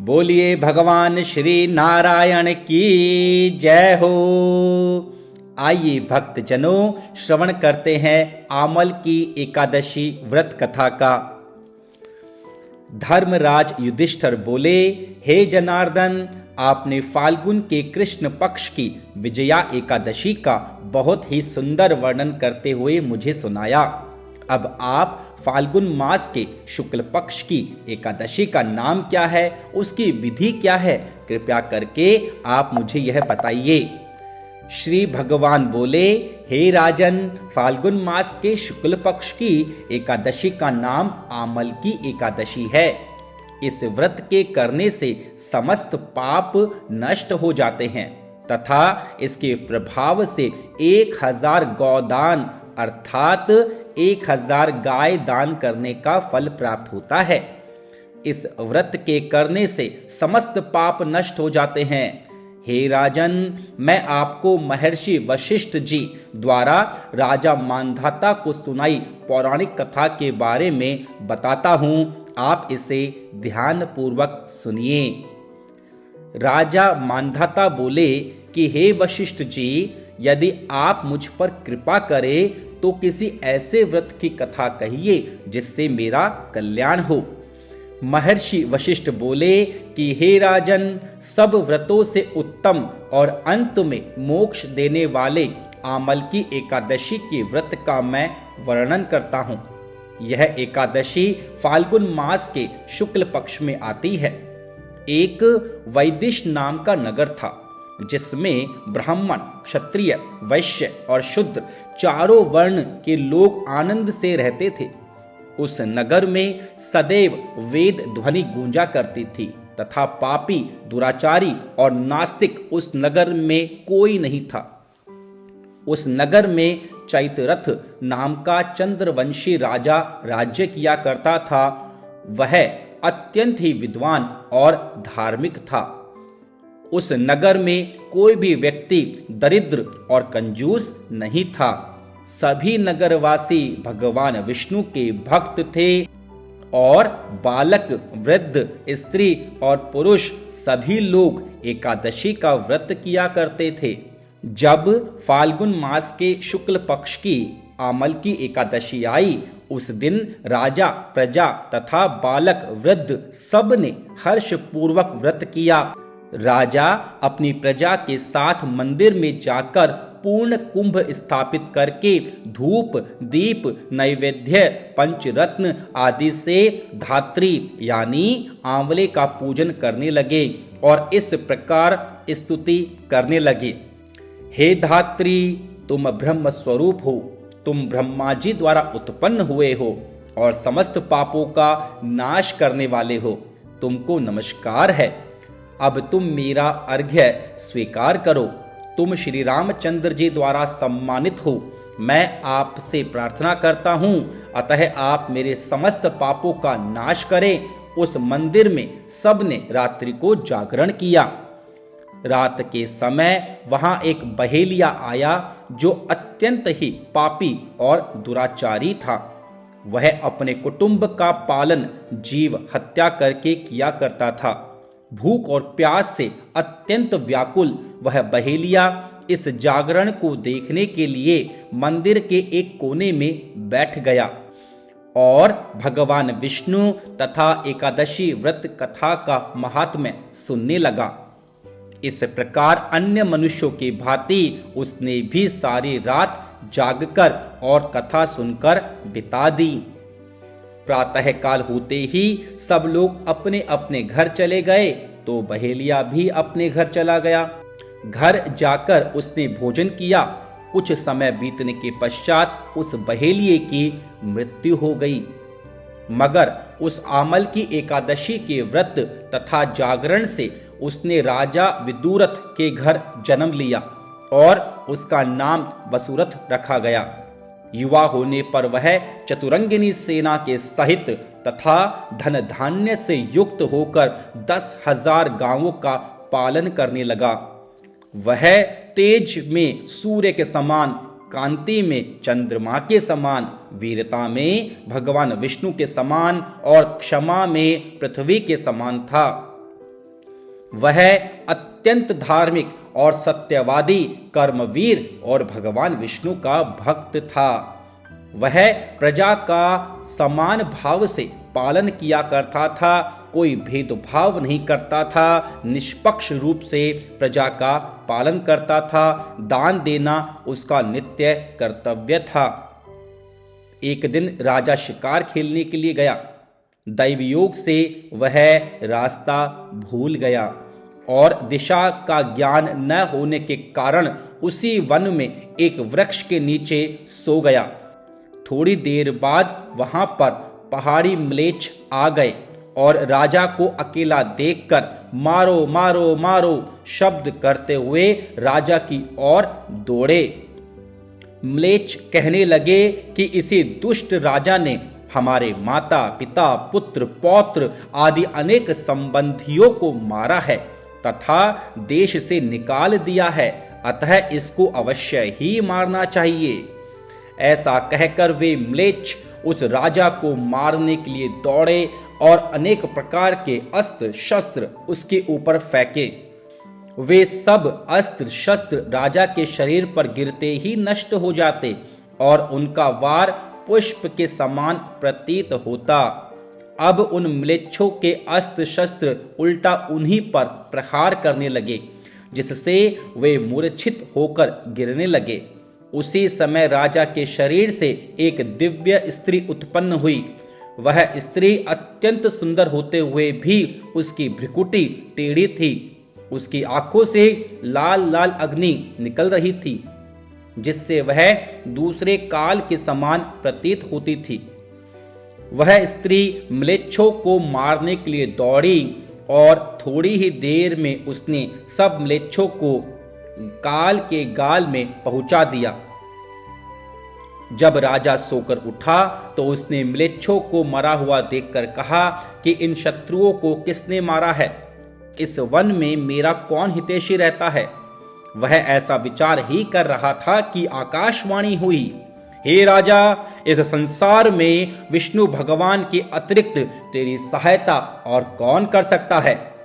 बोलिए भगवान श्री नारायण की जय हो। आइए भक्तजनों, श्रवण करते हैं आमल की एकादशी व्रत कथा का। धर्मराज युधिष्ठिर बोले, हे जनार्दन, आपने फाल्गुन के कृष्ण पक्ष की विजया एकादशी का बहुत ही सुंदर वर्णन करते हुए मुझे सुनाया। अब आप फाल्गुन मास के शुक्ल पक्ष की एकादशी का नाम क्या है, उसकी विधि क्या है, कृपया करके आप मुझे यह बताइए। श्री भगवान बोले, हे राजन, फाल्गुन मास के शुक्ल पक्ष की एकादशी का नाम आमल की एकादशी है। इस व्रत के करने से समस्त पाप नष्ट हो जाते हैं तथा इसके प्रभाव से 1000 गौदान अर्थात 1000 गाय दान करने का फल प्राप्त होता है। इस व्रत के करने से समस्त पाप नष्ट हो जाते हैं। हे राजन, मैं आपको महर्षि वशिष्ठ जी द्वारा राजा मांधाता को सुनाई पौराणिक कथा के बारे में बताता हूँ, आप इसे ध्यान पूर्वक सुनिए। राजा मांधाता बोले कि हे वशिष्ठ जी, यदि आप मुझ पर कृपा करें तो किसी ऐसे व्रत की कथा कहिए जिससे मेरा कल्याण हो। महर्षि वशिष्ठ बोले कि हे राजन, सब व्रतों से उत्तम और अंत में मोक्ष देने वाले आमल की एकादशी के व्रत का मैं वर्णन करता हूँ। यह एकादशी फाल्गुन मास के शुक्ल पक्ष में आती है। एक वैदिश नाम का नगर था जिसमें ब्राह्मण, क्षत्रिय, वैश्य और शूद्र चारों वर्ण के लोग आनंद से रहते थे। उस नगर में सदैव वेद ध्वनि गूंजा करती थी तथा पापी, दुराचारी और नास्तिक उस नगर में कोई नहीं था। उस नगर में चैतरथ नाम का चंद्रवंशी राजा राज्य किया करता था। वह अत्यंत ही विद्वान और धार्मिक था। उस नगर में कोई भी व्यक्ति दरिद्र और कंजूस नहीं था। सभी नगरवासी भगवान विष्णु के भक्त थे और बालक, वृद्ध, स्त्री और पुरुष सभी लोग एकादशी का व्रत किया करते थे। जब फाल्गुन मास के शुक्ल पक्ष की आमल की एकादशी आई, उस दिन राजा, प्रजा तथा बालक, वृद्ध सब ने हर्ष पूर्वक व्रत किया। राजा अपनी प्रजा के साथ मंदिर में जाकर पूर्ण कुंभ स्थापित करके धूप, दीप, नैवेद्य, पंचरत्न आदि से धात्री यानी आंवले का पूजन करने लगे और इस प्रकार स्तुति करने लगे। हे धात्री, तुम ब्रह्म स्वरूप हो, तुम ब्रह्मा जी द्वारा उत्पन्न हुए हो और समस्त पापों का नाश करने वाले हो। तुमको नमस्कार है। अब तुम मेरा अर्घ्य स्वीकार करो। तुम श्री रामचंद्र जी द्वारा सम्मानित हो। मैं आपसे प्रार्थना करता हूँ, अतः आप मेरे समस्त पापों का नाश करें। उस मंदिर में सबने रात्रि को जागरण किया। रात के समय वहां एक बहेलिया आया जो अत्यंत ही पापी और दुराचारी था। वह अपने कुटुंब का पालन जीव हत्या करके किया करता था। भूख और प्यास से अत्यंत व्याकुल वह बहेलिया इस जागरण को देखने के लिए मंदिर के एक कोने में बैठ गया और भगवान विष्णु तथा एकादशी व्रत कथा का महात्म्य सुनने लगा। इस प्रकार अन्य मनुष्यों की भांति उसने भी सारी रात जागकर और कथा सुनकर बिता दी। प्रातः काल होते ही सब लोग अपने अपने घर चले गए तो बहेलिया भी अपने घर चला गया। घर जाकर उसने भोजन किया। कुछ समय बीतने के पश्चात उस बहेलिये की मृत्यु हो गई। मगर उस आमल की एकादशी के व्रत तथा जागरण से उसने राजा विदुरथ के घर जन्म लिया और उसका नाम वसुरथ रखा गया। युवा होने पर वह चतुरंगिनी सेना के सहित तथा धन धान्य से युक्त होकर 10,000 गांवों का पालन करने लगा। वह तेज में सूर्य के समान, कांति में चंद्रमा के समान, वीरता में भगवान विष्णु के समान और क्षमा में पृथ्वी के समान था। वह अत्यंत धार्मिक और सत्यवादी, कर्मवीर और भगवान विष्णु का भक्त था। वह प्रजा का समान भाव से पालन किया करता था, कोई भेदभाव नहीं करता था, निष्पक्ष रूप से प्रजा का पालन करता था। दान देना उसका नित्य कर्तव्य था। एक दिन राजा शिकार खेलने के लिए गया। दैवयोग से वह रास्ता भूल गया और दिशा का ज्ञान न होने के कारण उसी वन में एक वृक्ष के नीचे सो गया। थोड़ी देर बाद वहां पर पहाड़ी म्लेच्छ आ गए और राजा को अकेला देखकर मारो मारो मारो शब्द करते हुए राजा की ओर दौड़े। म्लेच्छ कहने लगे कि इसी दुष्ट राजा ने हमारे माता पिता पुत्र पौत्र आदि अनेक संबंधियों को मारा है तथा देश से निकाल दिया है, अतः इसको अवश्य ही मारना चाहिए। ऐसा कहकर वे म्लेच्छ उस राजा को मारने के लिए दौड़े और अनेक प्रकार के अस्त्र शस्त्र उसके ऊपर फेंके। वे सब अस्त्र शस्त्र राजा के शरीर पर गिरते ही नष्ट हो जाते और उनका वार पुष्प के समान प्रतीत होता। अब उन म्लेच्छों के अस्त्र शस्त्र उल्टा उन्हीं पर प्रहार करने लगे, जिससे वे मूर्छित होकर गिरने लगे। उसी समय राजा के शरीर से एक दिव्य स्त्री उत्पन्न हुई। वह स्त्री अत्यंत सुंदर होते हुए भी उसकी भ्रिकुटी टेढ़ी थी। उसकी आंखों से लाल लाल अग्नि निकल रही थी, जिससे वह दूसरे काल के समान प्रतीत होती थी। वह स्त्री म्लेच्छों को मारने के लिए दौड़ी और थोड़ी ही देर में उसने सब म्लेच्छों को काल के गाल में पहुंचा दिया। जब राजा सोकर उठा तो उसने म्लेच्छों को मरा हुआ देखकर कहा कि इन शत्रुओं को किसने मारा है? इस वन में मेरा कौन हितैषी रहता है? वह ऐसा विचार ही कर रहा था कि आकाशवाणी हुई, हे राजा, इस संसार में विष्णु भगवान के अतिरिक्त तेरी सहायता और कौन कर सकता है?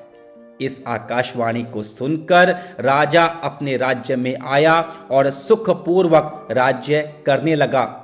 इस आकाशवाणी को सुनकर राजा अपने राज्य में आया और सुखपूर्वक राज्य करने लगा।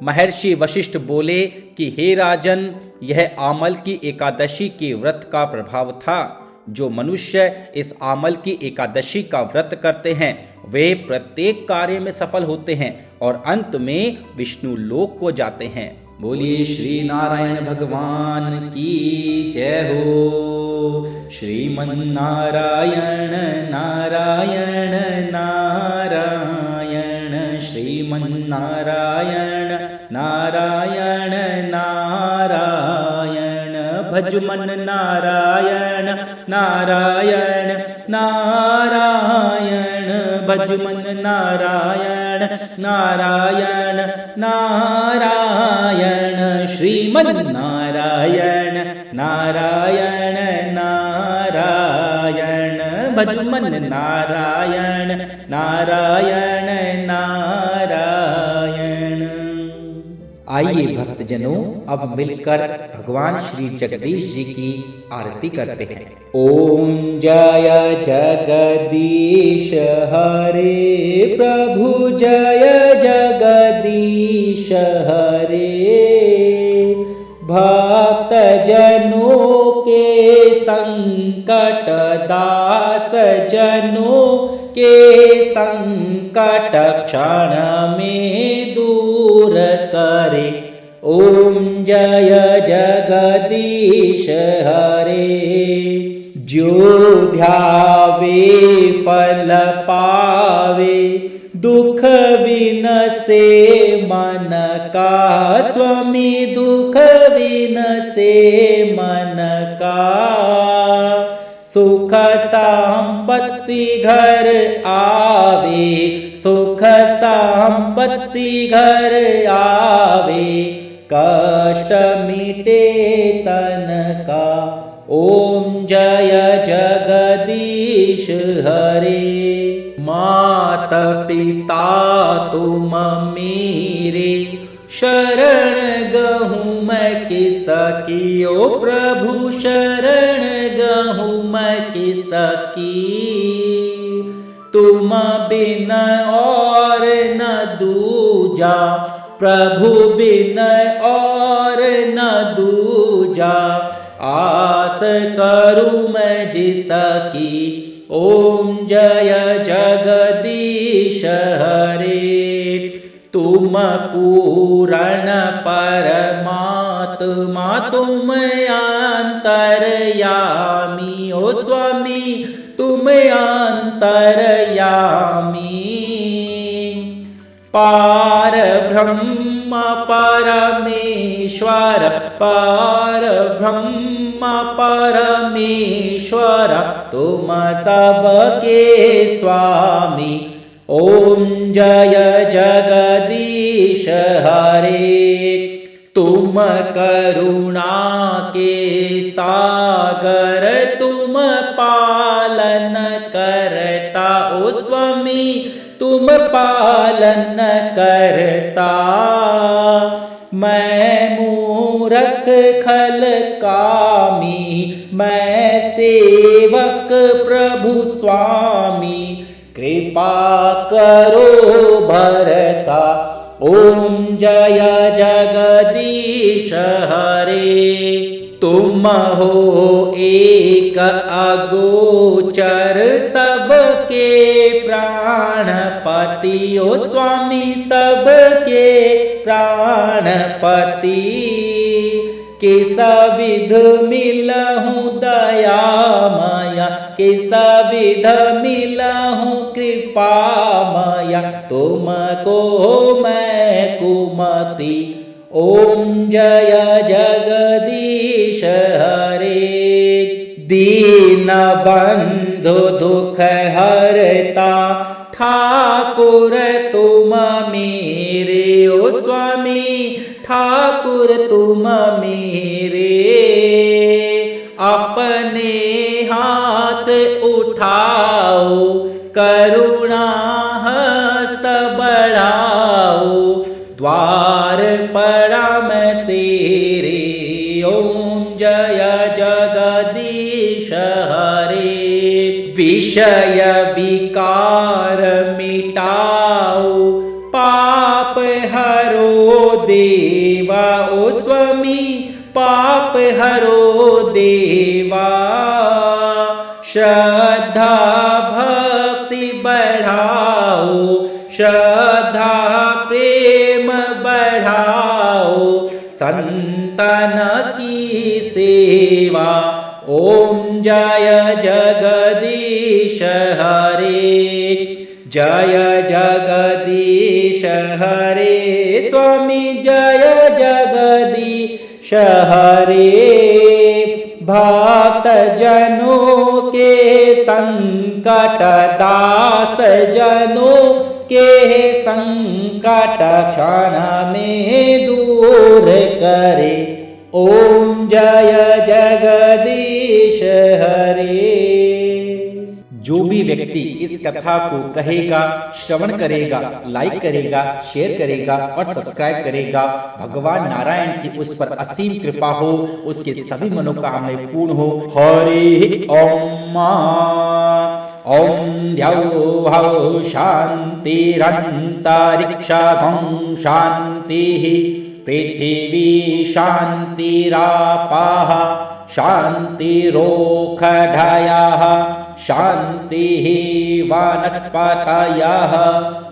महर्षि वशिष्ठ बोले कि हे राजन, यह आमल की एकादशी के व्रत का प्रभाव था। जो मनुष्य इस आमल की एकादशी का व्रत करते हैं वे प्रत्येक कार्य में सफल होते हैं और अंत में विष्णु लोक को जाते हैं। बोलिए श्री नारायण भगवान की जय हो। श्रीमन नारायण नारायण नारायण, श्रीमन नारायण नारायण नारायण, भजमन नारायण नारायण नारायण, भजमन नारायण नारायण नारायण, श्रीमन नारायण नारायण नारायण, भजमन नारायण नारायण नारायण। आइए भक्तजनों, अब मिलकर भगवान श्री जगदीश जी की आरती करते हैं। ओम जय जगदीश हरे प्रभु, जय जगदीश हरे। भक्त जनों के संकट, दास जनों के संकट क्षण में दूर करे। ओम जय जगदीश हरे। जो ध्यावे फल पावे, दुख विनसे मन का स्वामी, दुख विनसे मन का। सुख संपत्ति घर आवे, सुख संपत्ति घर आवे, कष्ट मिटे तन का। ओम जय जगदीश हरे। मात पिता तुम मेरे, शरण गहूँ मैं किसकी। ओ प्रभु शरण गहूँ कहूँ मैं किसकी, तुम बिन और न दूजा, प्रभु बिन और न दूजा। आस करूँ मैं जिसकी, ओम जय जगदीश हरे। तुम पूर्ण परमात्मा, तुम अंतर्यामी, ओ स्वामी तुम अंतर्यामी। पार ब्रह्म परमेश्वर, पार ब्रह्म परमेश्वर, तुम सबके स्वामी। ओम जय जगदीश हरे। तुम करुणा के सागर, तुम पालन करता, ओ स्वामी तुम पालन करता। मैं मूरख खल कामी, मैं सेवक प्रभु स्वामी, कृपा करो भरता। ओम जय जगदीश हरे। तुम हो एक अगोचर, सबके प्राणपति, ओ स्वामी सबके प्राणपति। किस विध मिलहूँ दयामया, किस विध मिलहूँ कृपामया, तुमको मैं कुमति। ओम जय जगदीश हरे। दीन बंधु दुख हरता, ठाकुर तुम मेरे, ओ स्वामी ठाकुर तुम मेरे। अपने हाथ उठाओ, करुणा हस्त बढ़ाओ, द्वार पड़ा मैं तेरे। ओम जय जगदीश हरे। विषय विकार मिटाओ, पाप हरो देवा, ओ स्वामी पाप हरो देवा। श्रद्धा भक्ति बढ़ाओ, श्रद्धा प्रेम बढ़ाओ, संतन की सेवा। ओम जय जगदीश हरे। जय जगदीश हरे, स्वामी जय जगदीश हरे। भक्त जनों के संकट, दास जनों के संकट, क्षण में दूर करे। ओम जय जगदीश हरे। जो भी व्यक्ति इस कथा को कहेगा, श्रवण करेगा, लाइक करेगा, शेयर करेगा और सब्सक्राइब करेगा, भगवान नारायण की उस पर असीम कृपा हो, उसके सभी मनोकामनाएं पूर्ण हो। हरि ओम। ओम द्यौः शान्तिरन्तरिक्षं शान्तिः, पृथिवी शान्तिरापः शान्तिरोषधयः, शान्तिः वनस्पतयः,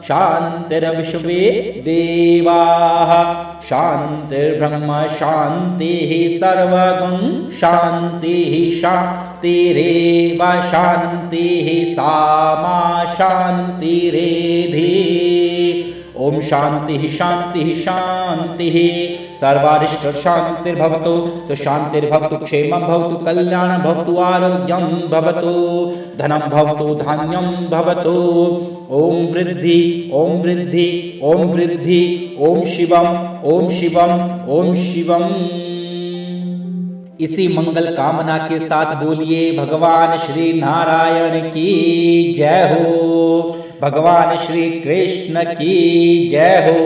शान्तिर्विश्वे देवाः, शान्तिर्ब्रह्म शान्तिः सर्वगं शान्तिः, शान्तिरेव शान्तिः सामा शान्तिरेधि। ओम शांति शांति शांति। सर्वारिष्ट शांतिर्भवतु, सुशांतिर्भवतु, क्षेमं भवतु, कल्याणं भवतु, आरोग्यं भवतु, धनं भवतु, धान्यं भवतु। ओम वृद्धि ओम वृद्धि ओम वृद्धि। ओम शिवम ओम शिवम ओम शिवम। इसी मंगल कामना के साथ बोलिए भगवान श्री नारायण की जय हो, भगवान श्री कृष्ण की जय हो,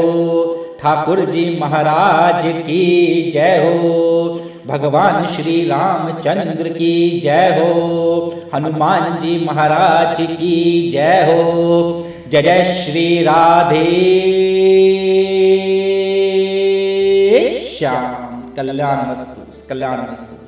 ठाकुर जी महाराज की जय हो, भगवान श्री रामचंद्र की जय हो। हनुमान जी महाराज की जय हो। जय जय श्री राधे श्याम। कल्याणमस्तु, कल्याणमस्तु।